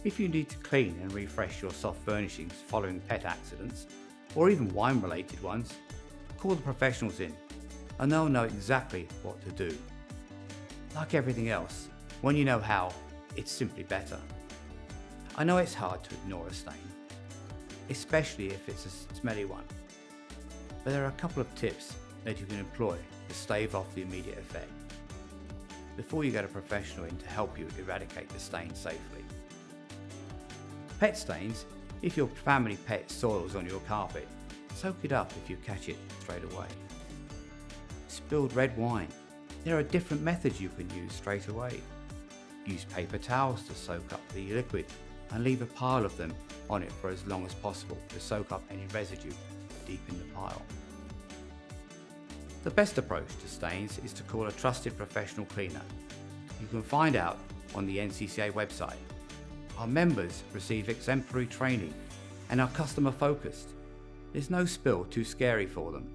If you need to clean and refresh your soft furnishings following pet accidents, or even wine-related ones, call the professionals in and they'll know exactly what to do. Like everything else, when you know how, it's simply better. I know it's hard to ignore a stain, especially if it's a smelly one, but there are a couple of tips that you can employ to stave off the immediate effect before you get a professional in to help you eradicate the stain safely. Pet stains: if your family pet soils on your carpet, soak it up if you catch it straight away. Spilled red wine: there are different methods you can use straight away. Use paper towels to soak up the liquid and leave a pile of them on it for as long as possible to soak up any residue deep in the pile. The best approach to stains is to call a trusted professional cleaner. You can find out on the NCCA website. Our members receive exemplary training and are customer focused. There's no spill too scary for them.